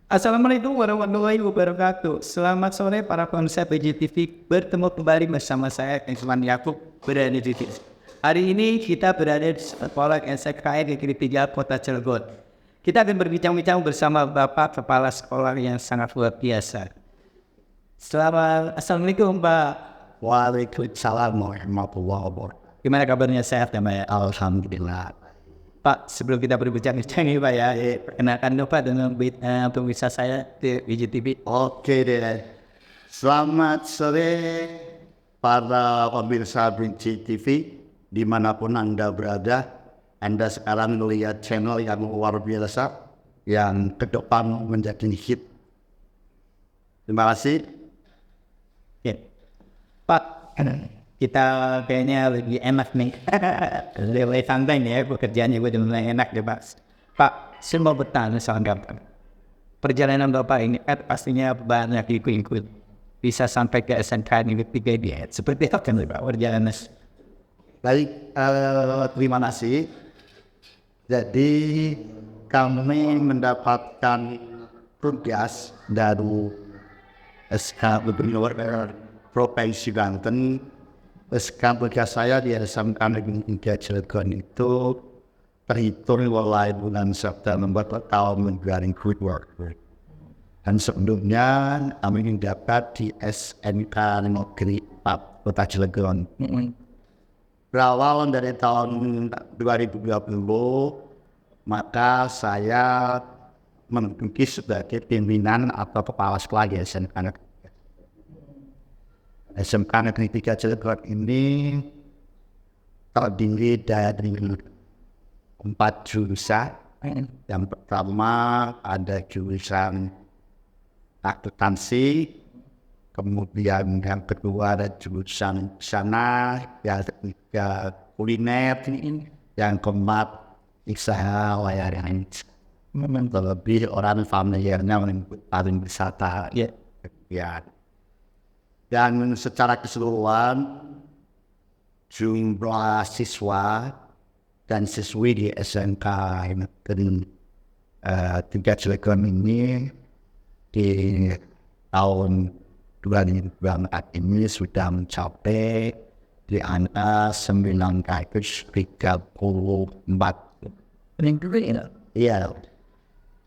Assalamualaikum warahmatullahi wabarakatuh. Selamat sore para pemirsa BJTV. Bertemu kembali bersama saya Isman Yakub berada di TV. Hari ini kita berada di Sekolah SMK Negeri 3 Kota Cilegon. Kita akan berbincang-bincang bersama Bapak Kepala Sekolah yang sangat luar biasa. Assalamualaikum Pak. Waalaikumsalam warahmatullahi wabarakatuh. Gimana kabarnya, sehat ya Pak ya? Alhamdulillah. Pak, sebelum kita berbincang-bincang nih Pak ya, perkenalkan dong Pak dengan pemirsa saya di BJTV. Oke deh. Selamat sore para pemirsa Brinci TV dimanapun Anda berada. Anda sekarang melihat channel yang luar biasa yang ke depan menjadi hit. Terima kasih. Ya. Pak, kita kayaknya lebih enak nih. Lebih santai nih ya, pekerjaannya gue udah enak deh Pak. Pak, saya mau bertanya soal gampang. Perjalanan Bapak ini kan pastinya banyak ikut-ikut. Bisa sampai ke SMK Negeri 3 dia. Seperti apa nih Pak perjalanan? Baik, terima kasih. Jadi kami mendapatkan tugas dari SK Gubernur Provinsi Banten. SK tugas saya di SMK Negeri 3 Cilegon itu terhitung mulai bulan September tahun 2020. Dan sebelumnya kami dapat di SMK Negeri 4 Kota Cilegon. Berawal dari tahun 2020, maka saya menduduki sebagai pimpinan atau kepala sekolah di SMK Negeri 3. SMK Negeri 3 Cilegon ini terdiri dari 4 jurusan. Yang pertama ada jurusan akuntansi, kemudian yang kedua ada jurusan sana, yang ketiga kuliner, yang keempat usaha layanan. Terlebih orang familiarnya menyebut pariwisata. Ya. Dan secara keseluruhan jumlah siswa dan siswi di SMK Negeri 3 Cilegon ini di tahun 2024 ini sudah mencapai di angka 934. Iya,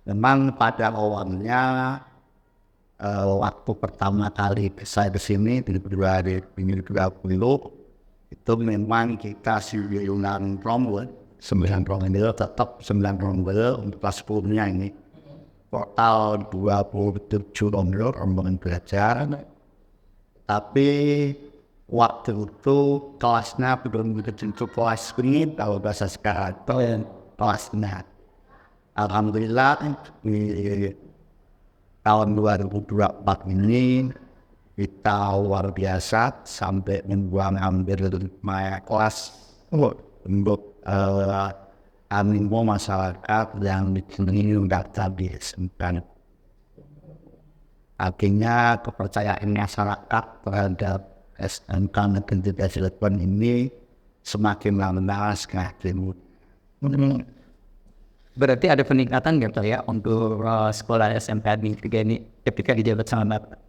memang pada awalnya waktu pertama kali saya ke sini di 2020 itu memang kita siulan rombel 9 rombel, tetap 9 rombel untuk kelas 10-nya ini. Total 27 rombongan belajar, tapi waktu itu kelasnya belum begitu kelas ini, kalau bahasa sekarang kelasnya. Alhamdulillah di tahun 2024 ini kita luar biasa sampai membuang hampir 5 kelas untuk animo masyarakat yang ingin daftar di SMK. Akhirnya kepercayaan masyarakat terhadap SMK Negeri 3 Cilegon ini semakin lama semakin. Berarti ada peningkatan nggak Pak ya untuk sekolah SMK Negeri 3 ini ketika dijabat sama Bapak?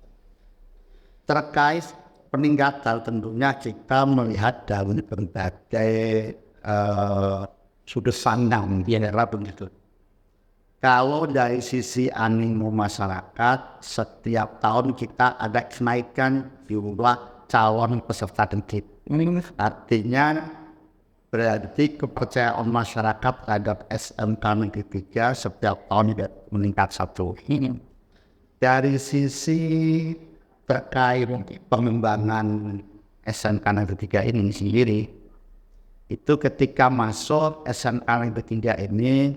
Terkait peningkatan tentunya kita melihat dari berbagai sudut pandang di daerah begitu. Kalau dari sisi animo masyarakat, setiap tahun kita ada kenaikan jumlah calon peserta didik. Artinya berarti kepercayaan masyarakat terhadap SMK Negeri 3 setiap tahun meningkat satu. Dari sisi terkait pengembangan SMK Negeri 3 ini sendiri, itu ketika masuk SMK Negeri 3 ini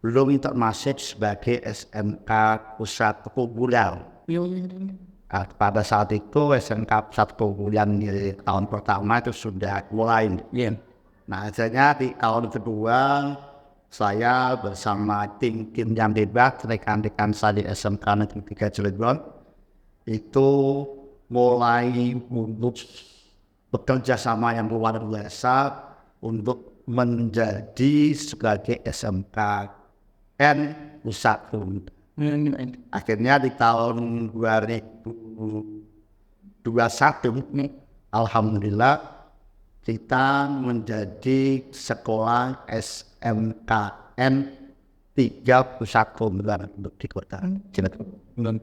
belum termasuk sebagai SMK pusat keunggulan. Pada saat itu SMK pusat keunggulan di tahun pertama itu sudah mulai. Nah, akhirnya di tahun kedua saya bersama tim yang hebat, rekan-rekan saya di SMK Negeri 3 Cilegon itu mulai untuk bekerja sama yang luar biasa untuk menjadi sebagai SMK N U1. Akhirnya di tahun 2021, alhamdulillah kita menjadi sekolah SMKN 31 untuk di kota Cilegon.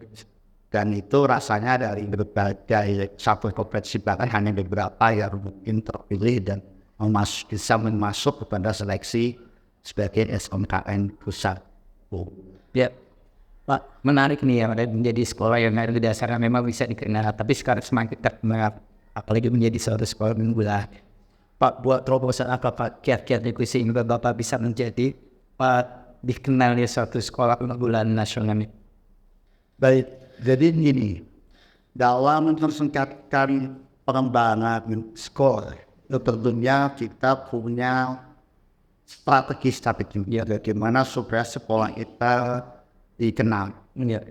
Dan itu rasanya dari berbagai satu kompetensi, bahkan hanya beberapa yang mungkin terpilih dan bisa masuk kepada seleksi sebagai SMKN pusat. Ya, Pak, menarik nih ya, menjadi sekolah yang dari dasarnya memang bisa dikenal, tapi sekarang semakin terkenal, apalagi menjadi suatu sekolah unggulan. Pak, buat terobosan apa Pak kiat-kiat itu sehingga Bapak bisa menjadi dikenal di suatu sekolah unggulan nasional? Baik, jadi ini dalam mempertingkatkan pengembangan sekolah, tentunya kita punya strategi bagaimana supaya sekolah kita dikenal. Ya.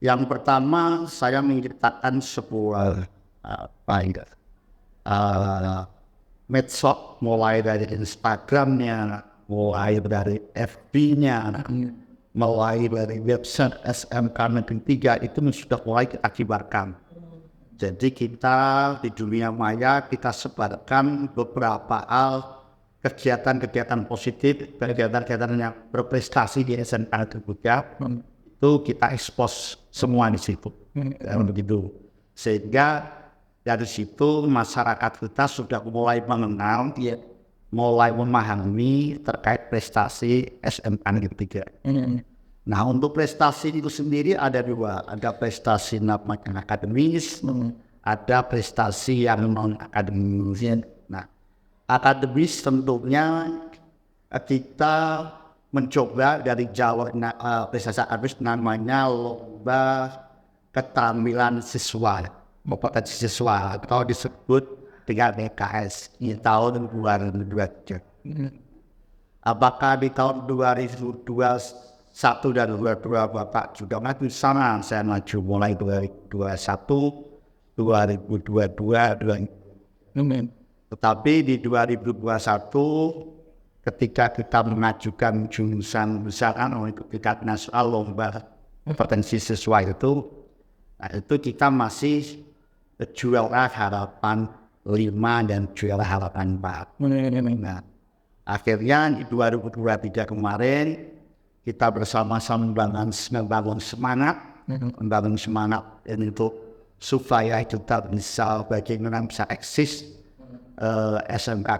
Yang pertama, saya menciptakan sebuah medsos, mulai dari Instagramnya, mulai dari FB-nya, mulai dari website SMK Negeri 3 itu sudah mulai kita kibarkan. Jadi kita di dunia maya kita sebarkan beberapa hal, kegiatan-kegiatan positif, kegiatan-kegiatan yang berprestasi di SMK Negeri 3 itu kita expose semua di situ. Begitu. Sehingga dari situ masyarakat kita sudah mulai mengenal, mulai memahami terkait prestasi SMK Negeri 3. Nah, untuk prestasi itu sendiri ada dua, ada prestasi namanya akademis, ada prestasi yang non akademis. Nah, akademis tentunya kita mencoba dari jalur prestasi akademis namanya lomba keterampilan siswa, kompetensi siswa atau disebut dengan EKS di tahun 2023. Apakah di tahun 2021 dan 2022 Bapak juga maju sama? Saya maju mulai 2021, 2022, tetapi di 2021 ketika kita mengajukan jurusan besaran untuk tingkat nasional lomba kompetensi siswa itu, nah itu kita masih juara harapan 5 dan juara harapan 4. Nah, akhirnya di 2023 kemarin kita bersama-sama membangun semangat untuk supaya kita bisa bagaimana bisa eksis SMK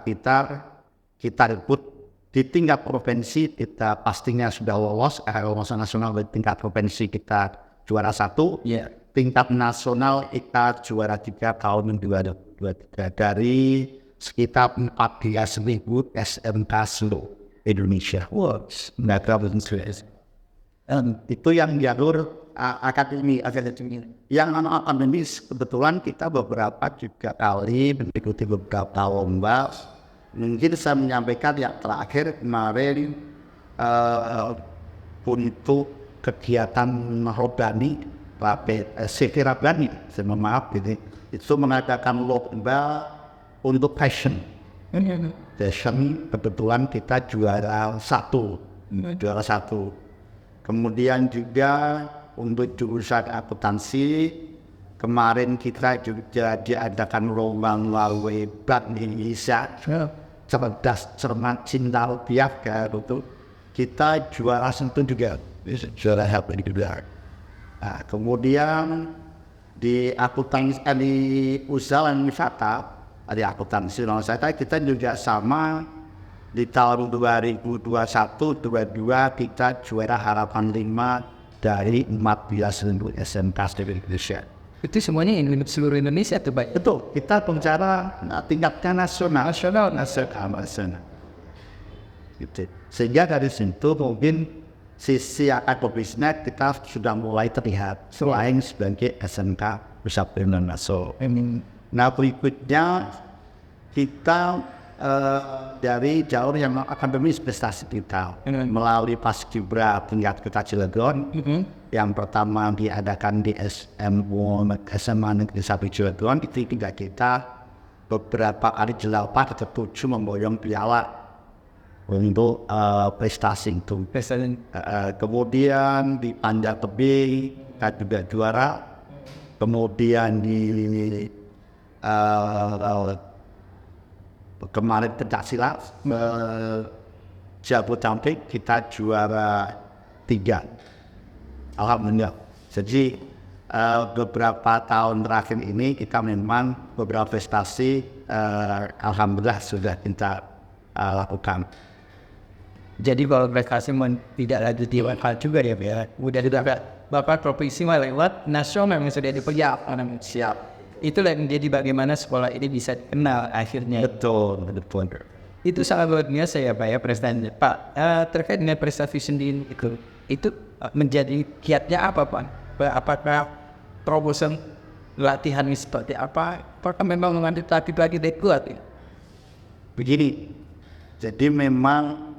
kita rebut di tingkat provinsi. Kita pastinya sudah lolos lolosan nasional di tingkat provinsi kita juara 1, tingkat nasional kita juara 3 tahun 2023 dari sekitar 14.000 SMK seluruh Indonesia. Itu yang jalur akademi. Yang akademis kebetulan kita beberapa juga kali mengikuti beberapa lomba. Mungkin saya menyampaikan yang terakhir kemarin untuk kegiatan Robani, CV Rabani, saya maaf ini, itu mengadakan lomba untuk passion. Kebetulan kita juara 1. Kemudian juga untuk jurusan akuntansi kemarin kita juga diadakan lomba melalui Bank Indonesia cerdas cermat cinta rupiah itu kita juara 1 juga, juara juga. Nah, kemudian di akuntansi di usaha dan wisata, di akuntansi dan wisata kita juga sama. Di tahun 2021-2022 kita juara harapan 5 dari 14.000 SMK di Indonesia. Itu semuanya seluruh Indonesia tuh Pak? Betul, kita bicara tingkatnya nasional. Gitu. Sehingga dari situ mungkin sisi akademisnya kita sudah mulai terlihat selain sebagai SMK Pusat Indonesia. Nah berikutnya kita dari jalur yang akademis prestasi kita melalui Paskibra tingkat Kota Cilegon. Yang pertama diadakan di SMA Negeri 1 Cilegon, itu juga kita beberapa kali 8 atau 7 memboyong piala untuk prestasi itu. Presiden. Kemudian di panjat tebing kita juga juara. Kemudian di kemarin pencaksilat Jabodetabek kita juara 3. Alhamdulillah. Jadi beberapa tahun terakhir ini kita memang beberapa prestasi alhamdulillah sudah kita lakukan. Jadi kalau prestasi tidak lanjut di hal juga ya, udah didapat Bapak provinsi lewat nasional yang sudah dipersiapkan. Siap. Itulah yang jadi bagaimana sekolah ini bisa dikenal akhirnya. Betul. Itu sangat luar biasa ya Pak ya, Presiden. Pak, terkait dengan prestasi sendiri itu menjadi kiatnya apa Pak? Apakah terobosan latihan ini seperti apa? Apakah memang mengambil taktik lagi dari kuat ya? Begini, jadi memang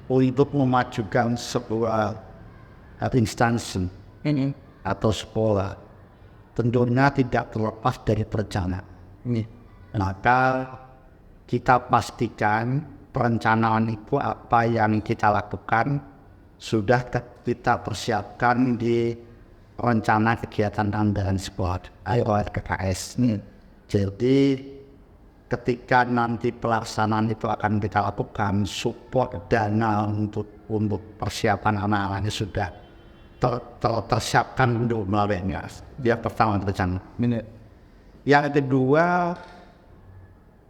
untuk memajukan sebuah instansi atau sekolah tentunya tidak terlepas dari perencanaan. Maka kita pastikan perencanaan itu apa yang kita lakukan sudah kita persiapkan di rencana kegiatan anggaran sekolah (RKKS). Jadi ketika nanti pelaksanaan itu akan kita lakukan, support dana untuk persiapan anak-anaknya sudah tersiapkan untuk melalui dia pertama rencana. Yang kedua,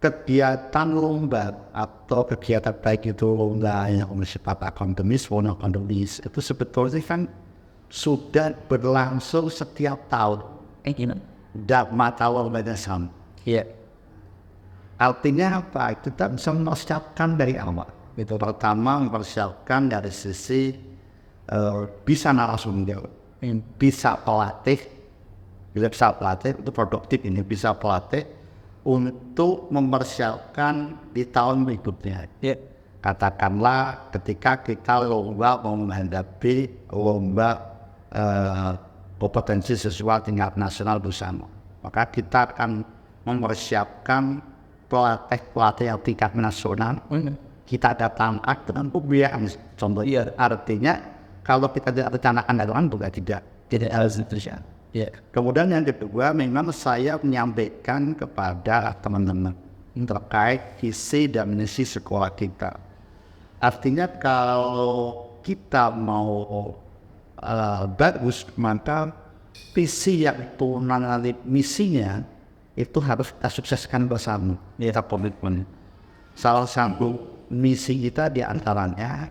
kegiatan lomba atau kegiatan baik itu lomba yang bersifat akademis maupun akademis itu sebetulnya kan sudah berlangsung setiap tahun. Dan mata lombanya sama. Artinya apa? Kita bisa mempersiapkan dari awal. Pertama mempersiapkan dari sisi bisa narasumber, bisa pelatih, itu produktif ini, bisa pelatih untuk mempersiapkan di tahun berikutnya. Katakanlah ketika kita lomba mau menghadapi lomba kompetensi siswa tingkat nasional bersama, maka kita akan mempersiapkan pelatih yang tingkat nasional. Kita datang dengan pembiayaan contohnya. Artinya kalau kita tidak rencanakan dalam bukan tidak harus terjadi. Kemudian yang kedua, memang saya menyampaikan kepada teman-teman terkait visi dan misi sekolah kita. Artinya kalau kita mau bagus, maka visi yang itu nanti misinya itu harus kita sukseskan bersama. Kita komitmen. Salah satu misi kita diantaranya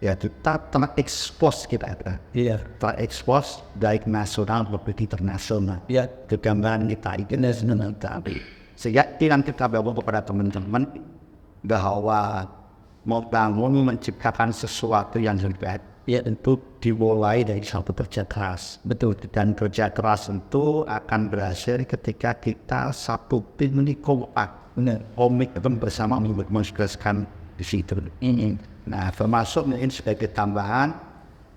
ya kita terekspos terekspos baik nasional maupun internasional. Kegambaran kita internasional tadi. Sehingga kita bawa kepada teman-teman bahwa menciptakan sesuatu yang lebih baik. Tentu dimulai dari satu kerja keras. Betul. Dan kerja keras itu akan berhasil ketika kita satu tim ini kompak. Komik itu bersama mensukseskan di situ. Nah, termasuk mungkin sebagai tambahan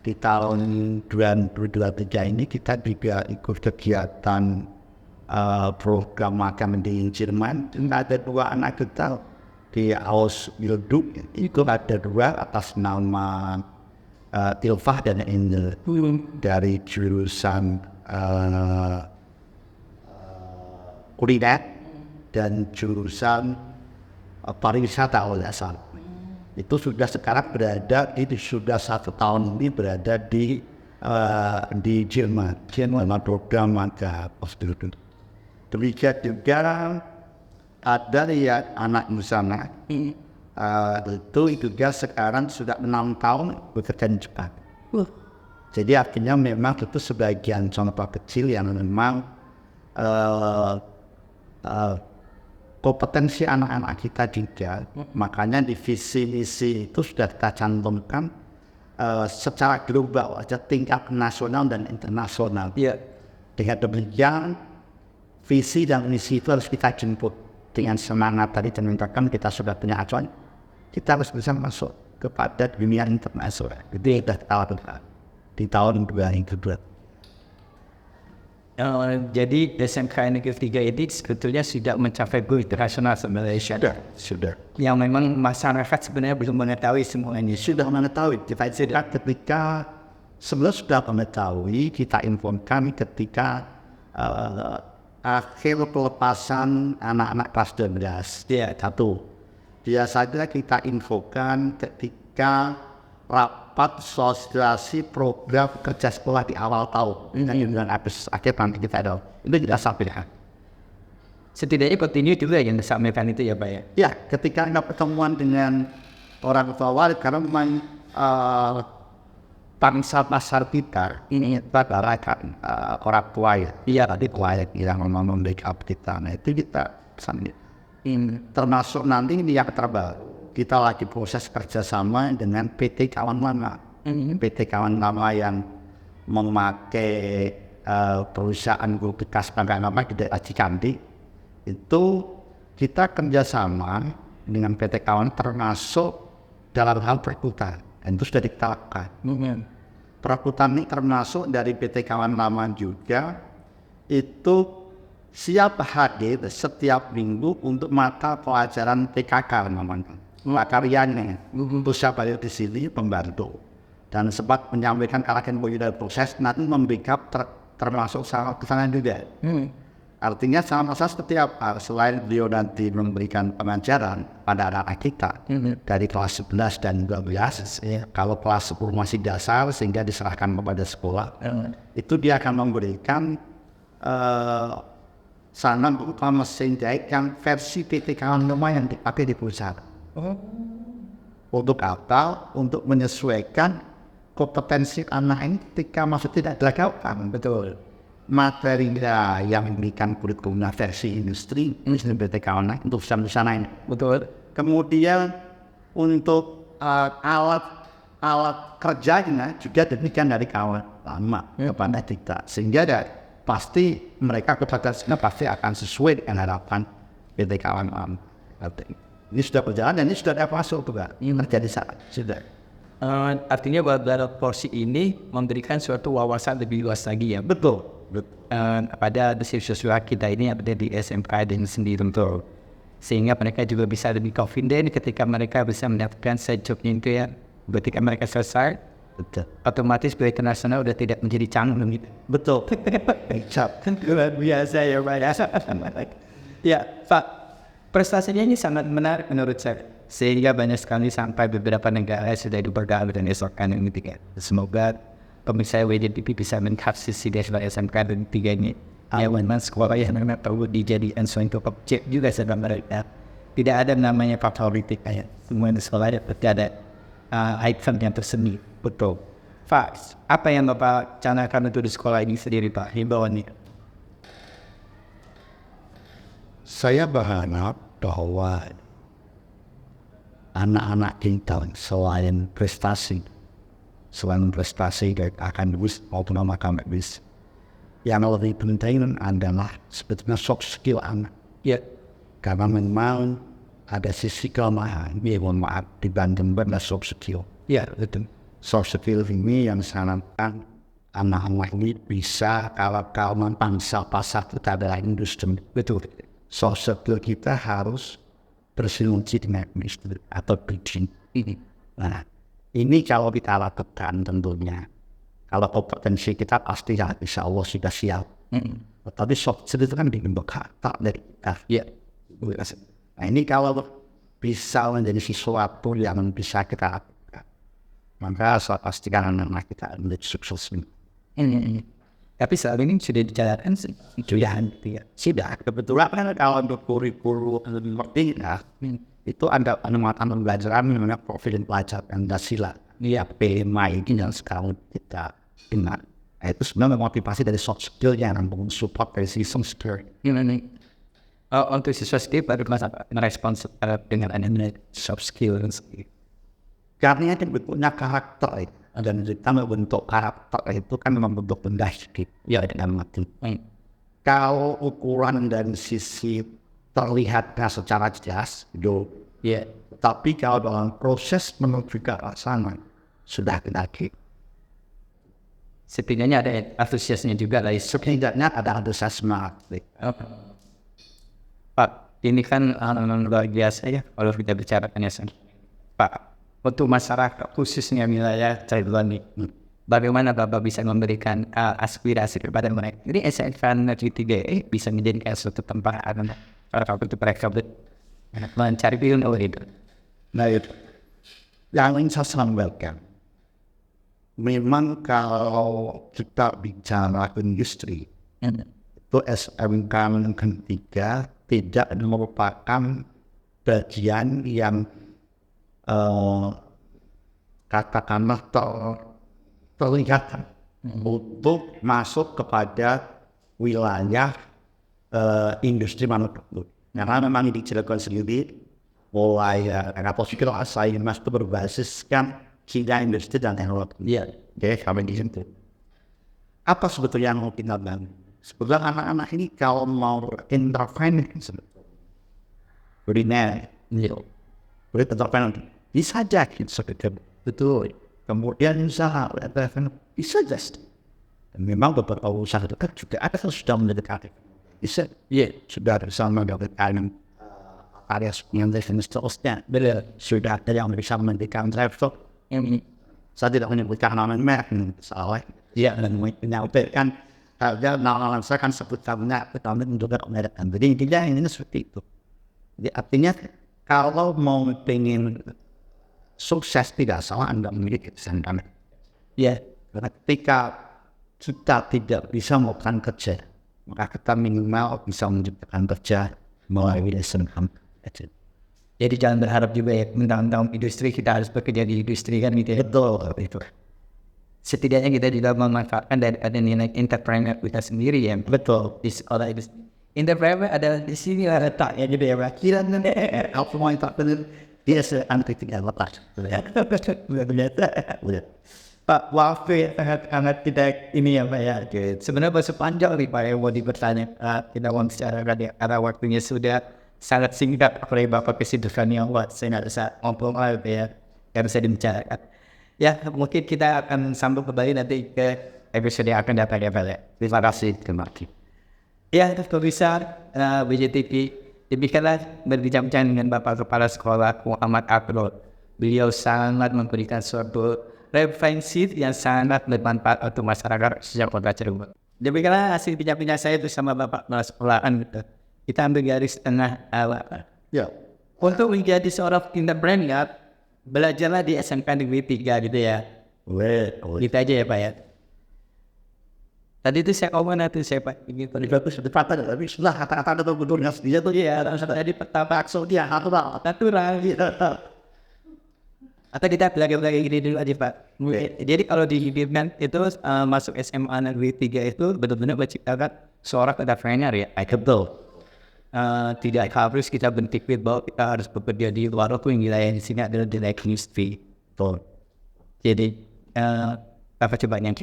di tahun 2023 ini kita juga ikut kegiatan program makan di Jerman. Ada 2 anak kita di Ausbildung, itu ada 2 atas nama Tilfah dan Angel dari jurusan kuliner dan jurusan pariwisata oleh asal. Itu sudah sekarang berada sudah 1 tahun ini berada di Jerman dalam program maka Ausbildung. Demikian juga ada ya anak Nusana. Itu juga sekarang sudah 6 tahun bekerja di Jepang. Jadi artinya memang itu sebagian contoh kecil yang memang kompetensi anak-anak kita juga. Makanya di visi misi itu sudah kita cantumkan secara global aja, tingkat nasional dan internasional. Dengan demikian visi dan misi itu harus kita jemput dengan semangat tadi dan mintakan kita sudah punya acuan. Kita harus bisa masuk kepada dunia internasional. Itu yang sudah kita lakukan di tahun 2002. Jadi SMK Negeri 3 ini sebetulnya sudah mencapai go internasional sebenarnya. Sudah. Yang memang masyarakat sebenarnya belum mengetahui semuanya. Sudah mengetahui. Ketika sebenarnya sudah mengetahui, kita infokan ketika akhir pelepasan anak-anak kelas 12. Ya. Satu. Biasanya kita infokan ketika rapat sosialisasi program kerja sekolah di awal tahun. Dan habis akhir nanti kita ada. Itu tidak sampai. Setidaknya continue juga yang disampaikan itu ya Pak ya? Ya, ketika ada pertemuan dengan orang tua wali, karena memang bangsa pasar kita ini adalah orang tua ya. Iya, tadi tua yang memang backup kita. Nah itu kita pesan. Termasuk nanti ini yang terbaru. Kita lagi proses kerjasama dengan PT Kawan Lama. PT Kawan Lama yang memakai perusahaan grup bekas Bangka Lama di daerah Cikanti. Itu kita kerjasama dengan PT Kawan termasuk dalam hal perkutan. Dan itu sudah ditetapkan. Perkutan ini termasuk dari PT Kawan Lama juga. Itu siap hadir setiap minggu untuk mata pelajaran PKK namanya. Karyanya bisa balik di sini membantu dan sempat menyampaikan arahan dari proses nanti membackup termasuk sama kesana juga. Artinya sama seperti apa selain beliau nanti memberikan pengajaran pada anak-anak kita dari kelas 11 dan 12 kalau kelas 10 masih dasar sehingga diserahkan kepada sekolah itu dia akan memberikan sana berupa mesin jahit yang versi PT Kawan Lama yang dipakai di perusahaan. Untuk apa? Untuk menyesuaikan kompetensi anak ini ketika masuk tidak dilakukan. Betul. Materinya yang memberikan kurikulum versi industri ini PT Kawan untuk sana ini. Betul. Kemudian untuk alat kerjanya juga demikian dari Kawan Lama kepada kita. Sehingga pasti mereka kompetensinya pasti akan sesuai dengan harapan PT Kawan Lama. Ini sudah berjalan dan ini sudah ada masuk juga terjadi saat sudah. Artinya bahwa porsi ini memberikan suatu wawasan lebih luas lagi ya. Betul. Pada siswa kita ini yang ada di SMK dan sendiri untuk sehingga mereka juga bisa lebih confident ketika mereka bisa mendapatkan sejobnya itu ya. Ketika mereka selesai, otomatis go internasional udah tidak menjadi canggung gitu. Betul. Luar biasa ya Pak. Ya Pak. Prestasinya ini sangat menarik menurut saya, sehingga banyak sekali sampai beberapa negara sudah dipergawe dan esokan ini tiga. Semoga pemirsa WJTP bisa mengkapsis si dari SMK dan tiga ini. Ya, memang sekolah yang memang perlu dijadikan suatu objek juga sama mereka. Tidak ada namanya favoritik kayak semua di sekolah ada item yang tersendiri. Betul. Pak, apa yang Bapak canangkan untuk di sekolah ini sendiri Pak? Himbauannya? Saya berharap bahwa anak-anak kita selain prestasi dari akademik maupun non-akademik, yang lebih penting adalah sebetulnya soft skill anak. Ya. Karena memang ada sisi kelemahan, dibanding dengan soft skill. Ya, betul. Soft skill ini yang sangatkan anak-anak ini bisa kalau bangsa pasar kita adalah industri. Betul. Soft skill kita harus bersinergi dengan industri atau bridging ini. Nah, ini kalau kita lakukan tentunya, kalau kompetensi kita pasti ya insya Allah sudah siap. Tapi soft skill itu kan dibentuk karakter dari kita. Ya. Nah ini kalau bisa menjadi sesuatu yang bisa kita lakukan, maka saya pastikan anak-anak kita menjadi sukses. Tapi saat ini sudah dijalankan sudah kebetulan kan kalau untuk kurikulum seperti itu ada mata pembelajaran namanya profil pelajar Pancasila PMI ini yang sekarang kita ingat. Nah, itu sebenarnya motivasi dari soft skill yang support dari sistem skill. Untuk siswa sendiri baru merespons dengan adanya soft skill karena itu bentuknya karakter dan kita membentuk karakter itu kan membentuk benda hidup ya dengan mati. Kalau ukuran dari sisi terlihatnya secara jelas itu tapi kalau dalam proses menuju ke sana sudah kena setidaknya ada antusiasnya juga lah. Setidaknya ada antusiasme. Pak, ini kan luar biasa ya kalau kita bicarakannya. Pak, untuk masyarakat khususnya wilayah Cirebon nih, bagaimana Bapak bisa memberikan aspirasi kepada mereka? Jadi SMK Negeri 3 bisa menjadikan suatu tempat untuk mereka mencari ilmu itu. Nah itu, yang ingin saya sampaikan, memang kalau kita bicara industri, itu SMK Negeri 3 tidak merupakan bagian yang katakanlah terlihat untuk masuk kepada wilayah industri manufaktur. Karena memang di Cilegon sendiri mulai posisi saya masih berbasiskan Cina industri dan teknologi. Iya. Oke, kami di situ. Apa sebetulnya yang mau kita bangun? Sebetulnya anak-anak ini kalau mau intervensi kuliner, bisa aja sekedar betul. Kemudian usaha bisa just. Dan memang beberapa usaha dekat juga ada yang sudah mendekati. Bisa, sudah bisa mendapatkan karya yang dan seterusnya. Sudah ada yang bisa mendekati driver. Saya tidak menyebutkan nama merek, salah. Dan menyampaikan harga nama saya kan sebut namanya untuk merek. Jadi intinya ini seperti itu. Jadi artinya kalau mau pengen sukses tidak salah Anda memiliki kesempatan. Karena ketika kita tidak bisa melakukan kerja, maka kita minimal bisa menciptakan kerja melalui SMK. Jadi jangan berharap juga ya tentang industri kita harus bekerja di industri kan gitu ya. Betul. Setidaknya kita juga memanfaatkan dari ada nilai entrepreneur kita sendiri ya. Betul. Di sekolah itu. Entrepreneur adalah di sini lah letaknya gitu ya Pak. Kalau semua entrepreneur dia seanti tinggal lepas. Pak, waktu ya sangat tidak ini ya Pak ya. Sebenarnya masih panjang nih Pak yang mau dibertanya. Kita mau bicarakan ya karena waktunya sudah sangat singkat. Apalagi Bapak kesibukan yang luas. Saya nggak bisa ngobrol lagi ya. Nggak bisa dibicarakan. Ya mungkin kita akan sambung kembali nanti ke episode yang akan datang ya Pak ya. Terima kasih. Ya, pemirsa BJTV, demikianlah berbincang-bincang dengan Bapak Kepala Sekolah Muhammad Abdul. Beliau sangat memberikan suatu referensi yang sangat bermanfaat untuk masyarakat sejak Kota Cirebon. Demikianlah hasil bincang-bincang saya bersama Bapak Kepala Sekolahan. Kita ambil garis tengah awal. Untuk menjadi seorang entrepreneur, belajarlah di SMK Negeri 3 gitu ya. Gitu aja ya Pak ya. Tadi itu saya ngomong nanti saya Pak ingin Bagus sepatah tapi sudah kata-kata ada gubernurnya dia tuh tadi pertama maksud dia natural. Atau kita belajar lagi gini dulu aja Pak. Jadi kalau dihidupkan itu masuk SMA Negeri 3 itu benar-benar menciptakan seorang entrepreneur ya. Betul. Tidak harus kita berpikir bahwa kita harus bekerja di luar waktu yang wilayah di sini adalah di industri. Betul. Jadi apa coba yang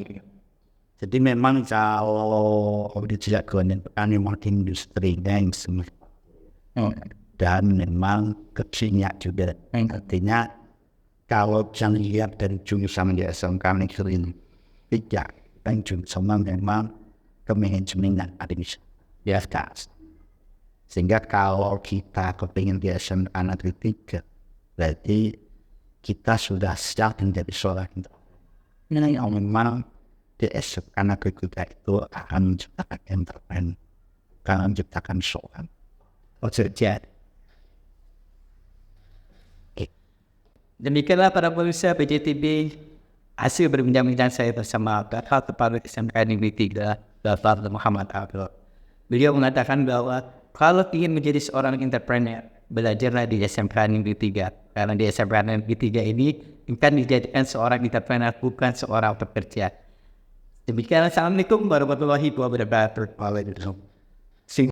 Jadi memang kalau di Cilegon itu kan memang industri yang semua. Dan memang kecilnya juga. Artinya kalau jangan lihat dari jurusan di SMK Negeri 3 dan jurusan memang kemanajemen dan administrasi. Sehingga kalau kita kepingin di SMK Negeri 3 berarti kita sudah siap menjadi seorang entrepreneur yang memang di SMK Negeri 3 itu akan menciptakan entrepreneur, akan menciptakan seorang pekerja. Demikianlah para pemirsa BJTV hasil berbincang-bincang saya bersama Bapak Kepala SMK Negeri 3 Bapak Muhammad Abdul. Beliau mengatakan bahwa kalau ingin menjadi seorang entrepreneur, belajarlah di SMK Negeri 3. Karena di SMK Negeri 3 ini akan dijadikan seorang entrepreneur, bukan seorang pekerja. Demikianlah, Assalamualaikum warahmatullahi wabarakatuh. Waalaikumsalam.